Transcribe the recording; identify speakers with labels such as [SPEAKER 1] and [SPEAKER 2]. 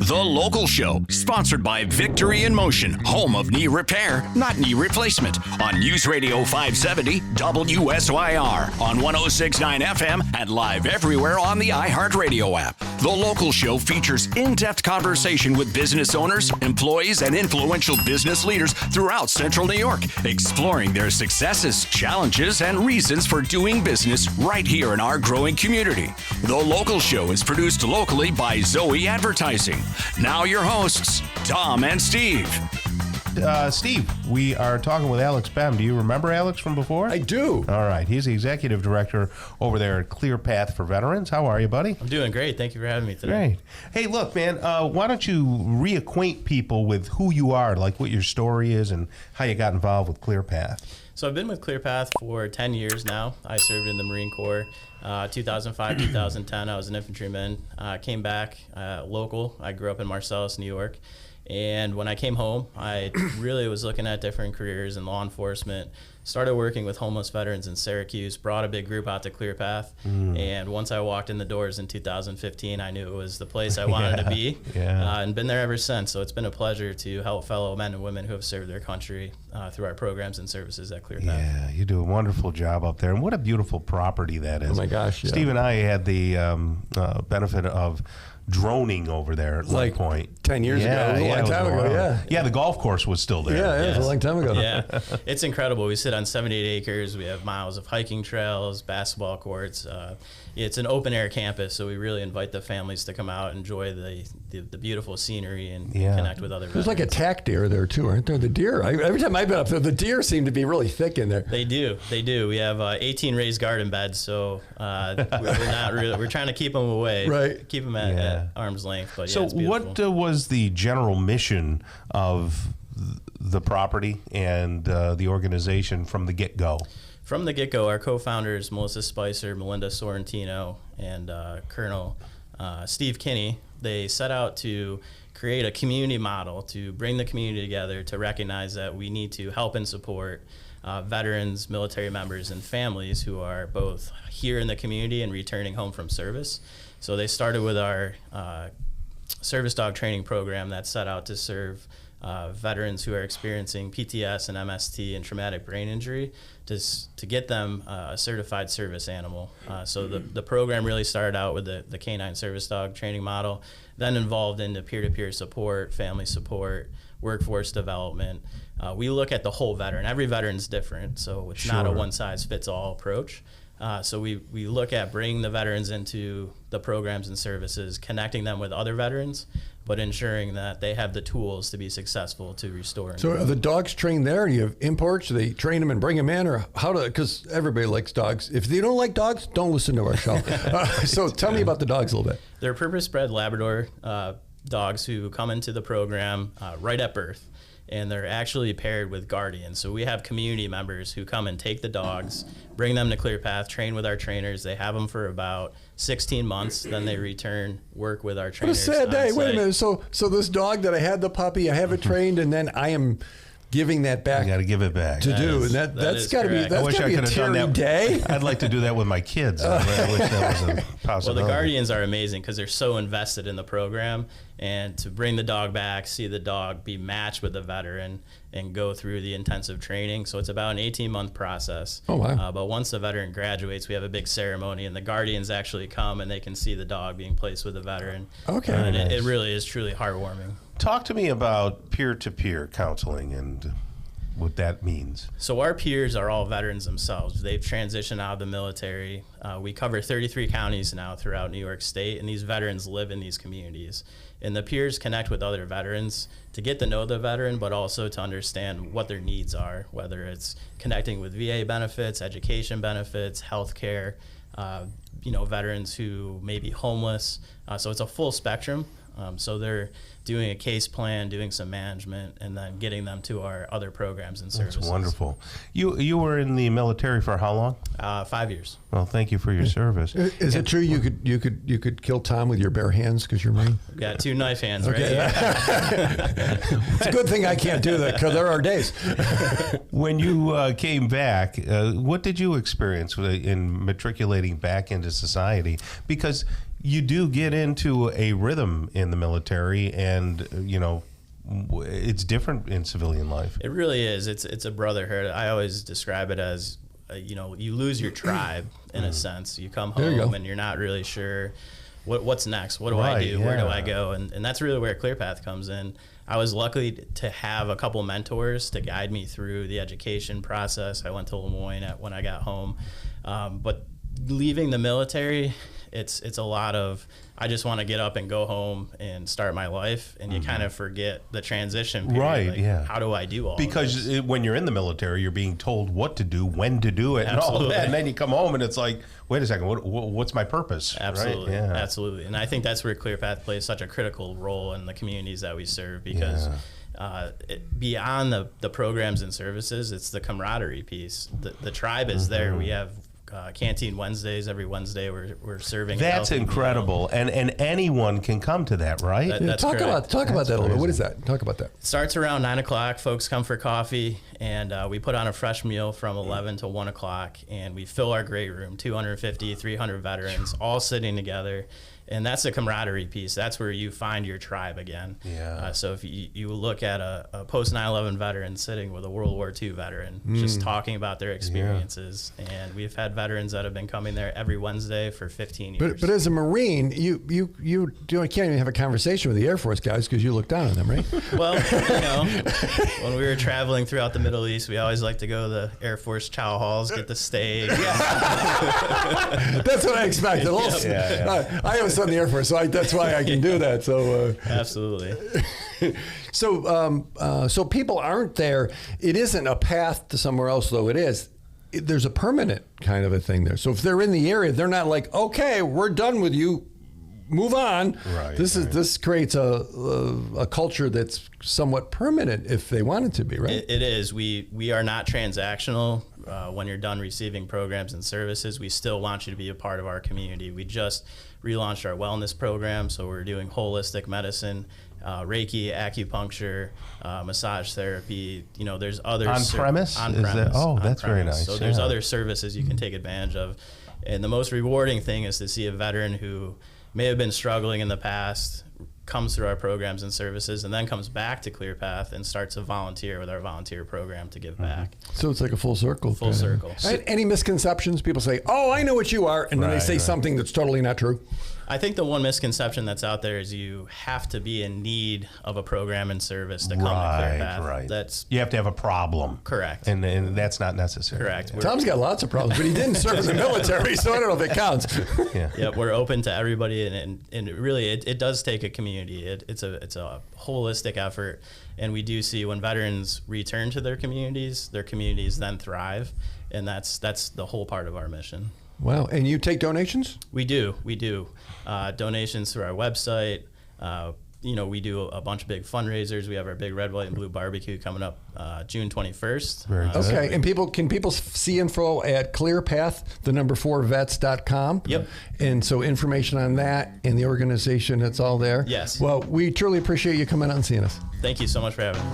[SPEAKER 1] The Local Show, sponsored by Victory in Motion, home of knee repair, not knee replacement, on News Radio 570 WSYR, on 106.9 FM, and live everywhere on the iHeartRadio app. The Local Show features in-depth conversation with business owners, employees, and influential business leaders throughout Central New York, exploring their successes, challenges, and reasons for doing business right here in our growing community. The Local Show is produced locally by Zoe Advertising. Now your hosts, Tom and Steve.
[SPEAKER 2] Steve, we are talking with Alex Behm. Do you remember Alex from before?
[SPEAKER 3] I do.
[SPEAKER 2] All right. He's the executive director over there at Clear Path for Veterans. How are you, buddy?
[SPEAKER 4] I'm doing great. Thank you for having me today.
[SPEAKER 2] Great. Hey, look, man, why don't you reacquaint people with who you are, like what your story is and how you got involved with Clear Path?
[SPEAKER 4] So I've been with Clear Path for 10 years now. I served in the Marine Corps. 2005, 2010, I was an infantryman. Came back local. I grew up in Marcellus, New York. And when I came home, I really was looking at different careers in law enforcement. Started working with homeless veterans in Syracuse, brought a big group out to Clear Path. And once I walked in the doors in 2015, I knew it was the place I wanted to be. And been there ever since. So it's been a pleasure to help fellow men and women who have served their country through our programs and services at Clear Path.
[SPEAKER 2] Yeah, you do a wonderful job up there. And what a beautiful property that is.
[SPEAKER 3] Oh, my gosh. Yeah.
[SPEAKER 2] Steve and I had the benefit of droning over there at one point.
[SPEAKER 3] 10 years ago. A long time ago.
[SPEAKER 2] Yeah, the golf course was still there.
[SPEAKER 3] Yeah, it was a long time ago.
[SPEAKER 4] Yeah, it's incredible. We sit on 78 acres. We have miles of hiking trails, basketball courts. It's an open air campus, so we really invite the families to come out, enjoy the beautiful scenery, and connect with other
[SPEAKER 3] There's
[SPEAKER 4] veterans.
[SPEAKER 3] like a tack deer there too, aren't there? The deer. Every time I've been up there, the deer seem to be really thick in there.
[SPEAKER 4] They do. We have 18 raised garden beds, so we're trying to keep them away,
[SPEAKER 3] right?
[SPEAKER 4] Keep them at arm's length. But
[SPEAKER 2] so,
[SPEAKER 4] it's beautiful.
[SPEAKER 2] what was the general mission of the property and the organization from the get-go?
[SPEAKER 4] From the get-go, our co-founders, Melissa Spicer, Melinda Sorrentino, and Colonel Steve Kinney, they set out to create a community model to bring the community together to recognize that we need to help and support veterans, military members, and families who are both here in the community and returning home from service. So they started with our service dog training program that set out to serve veterans who are experiencing PTS and MST and traumatic brain injury to get them a certified service animal. So the program really started out with the canine service dog training model, then evolved into peer-to-peer support, family support, workforce development. We look at the whole veteran. Every veteran's different, so it's not a one-size-fits-all approach. So we look at bringing the veterans into the programs and services, connecting them with other veterans, but ensuring that they have the tools to be successful to restore.
[SPEAKER 3] So are the dogs trained there? You have imports? Do they train them and bring them in? Or how do, because everybody likes dogs. If they don't like dogs, don't listen to our show. So tell me about the dogs a little bit.
[SPEAKER 4] They're purpose-bred Labrador dogs who come into the program right at birth. And they're actually paired with guardians. So we have community members who come and take the dogs, bring them to Clear Path, train with our trainers. They have them for about 16 months. Then they return, work with our trainers.
[SPEAKER 3] What a sad day. Wait a minute. So this dog that I had the puppy, I have it trained, and then I am giving that back.
[SPEAKER 2] You got to give it back.
[SPEAKER 3] That's got to be a teary day.
[SPEAKER 2] I'd like to do that with my kids. I wish that was a possibility.
[SPEAKER 4] Well, the guardians are amazing because they're so invested in the program, and to bring the dog back, see the dog be matched with the veteran, and go through the intensive training. So it's about an 18-month process.
[SPEAKER 3] Oh, wow.
[SPEAKER 4] But once the veteran graduates, we have a big ceremony, and the guardians actually come, and they can see the dog being placed with the veteran.
[SPEAKER 3] Okay.
[SPEAKER 4] And it really is truly heartwarming.
[SPEAKER 2] Talk to me about peer-to-peer counseling and what that means.
[SPEAKER 4] So our peers are all veterans themselves. They've transitioned out of the military. We cover 33 counties now throughout New York State, and these veterans live in these communities. And the peers connect with other veterans to get to know the veteran, but also to understand what their needs are, whether it's connecting with VA benefits, education benefits, healthcare, veterans who may be homeless. So it's a full spectrum. So they're doing a case plan, doing some management, and then getting them to our other programs and services.
[SPEAKER 2] That's wonderful. You were in the military for how long?
[SPEAKER 4] 5 years.
[SPEAKER 2] Well, thank you for your service.
[SPEAKER 3] Is it true you could kill Tom with your bare hands because you're Marine?
[SPEAKER 4] We've got 2 knife hands,
[SPEAKER 3] okay.
[SPEAKER 4] right?
[SPEAKER 3] It's a good thing I can't do that because there are days.
[SPEAKER 2] When you came back, what did you experience in matriculating back into society? Because you do get into a rhythm in the military, and it's different in civilian life.
[SPEAKER 4] It really is. It's a brotherhood. I always describe it as, you lose your tribe in a sense. You come home and you're not really sure what's next. What do I do? Where do I go? And that's really where ClearPath comes in. I was lucky to have a couple mentors to guide me through the education process. I went to Lemoyne when I got home, but leaving the military, it's a lot of, I just want to get up and go home and start my life, and you kind of forget the transition period.
[SPEAKER 2] Right,
[SPEAKER 4] like, how do I do all
[SPEAKER 2] because
[SPEAKER 4] this?
[SPEAKER 2] When you're in the military, you're being told what to do, when to do it, and all of that, and then you come home and it's like, wait a second, what's my purpose?
[SPEAKER 4] Absolutely,
[SPEAKER 2] right?
[SPEAKER 4] absolutely. And I think that's where ClearPath plays such a critical role in the communities that we serve, because beyond the programs and services, it's the camaraderie piece. The tribe is there. We have Canteen Wednesdays. Every Wednesday we're serving.
[SPEAKER 2] That's incredible, and anyone can come to that, right?
[SPEAKER 4] That's
[SPEAKER 3] talk
[SPEAKER 4] correct.
[SPEAKER 3] about that a little bit. What is that? Talk about that.
[SPEAKER 4] It starts around 9 o'clock. Folks come for coffee, and we put on a fresh meal from 11 to 1 o'clock, and we fill our great room, 250, 300 veterans, all sitting together. And that's the camaraderie piece. That's where you find your tribe again.
[SPEAKER 2] Yeah.
[SPEAKER 4] So if you look at a post 9/11 veteran sitting with a World War II veteran, just talking about their experiences, and we've had veterans that have been coming there every Wednesday for 15 years.
[SPEAKER 3] But as a Marine, you can't even have a conversation with the Air Force guys because you look down on them, right?
[SPEAKER 4] Well, when we were traveling throughout the Middle East, we always like to go to the Air Force chow halls, get the steak.
[SPEAKER 3] That's what I expected. I have a son in the Air Force, so that's why I can do that. So
[SPEAKER 4] absolutely.
[SPEAKER 3] So people aren't there. It isn't a path to somewhere else, though. It is. There's a permanent kind of a thing there. So if they're in the area, they're not like, okay, we're done with you, move on.
[SPEAKER 2] Right.
[SPEAKER 3] This creates a culture that's somewhat permanent if they want it to be, right?
[SPEAKER 4] It is. We are not transactional. When you're done receiving programs and services, we still want you to be a part of our community. We just relaunched our wellness program, so we're doing holistic medicine, Reiki, acupuncture, massage therapy. There's other
[SPEAKER 2] on premise. That's very nice.
[SPEAKER 4] So there's other services you can take advantage of, and the most rewarding thing is to see a veteran who may have been struggling in the past, comes through our programs and services, and then comes back to ClearPath and starts to volunteer with our volunteer program to give back.
[SPEAKER 3] So it's like a full circle.
[SPEAKER 4] Full circle.
[SPEAKER 3] Any misconceptions? People say, oh, I know what you are, and then they say something that's totally not true.
[SPEAKER 4] I think the one misconception that's out there is you have to be in need of a program and service to come to ClearPath.
[SPEAKER 2] Right. You have to have a problem.
[SPEAKER 4] Correct.
[SPEAKER 2] And that's not necessary.
[SPEAKER 4] Correct.
[SPEAKER 3] Tom's got lots of problems, but he didn't serve in the military, so I don't know if it counts.
[SPEAKER 4] Yeah, we're open to everybody, and really it does take a community. It's a holistic effort, and we do see when veterans return to their communities then thrive, and that's the whole part of our mission.
[SPEAKER 3] Wow. And you take donations?
[SPEAKER 4] We do. Donations through our website. We do a bunch of big fundraisers. We have our big red, white, and blue barbecue coming up June 21st.
[SPEAKER 2] Very good.
[SPEAKER 3] Okay. And can people see info at clearpath4vets.com?
[SPEAKER 4] Yep.
[SPEAKER 3] And so information on that and the organization, it's all there?
[SPEAKER 4] Yes.
[SPEAKER 3] Well, we truly appreciate you coming out and seeing us.
[SPEAKER 4] Thank you so much for having me.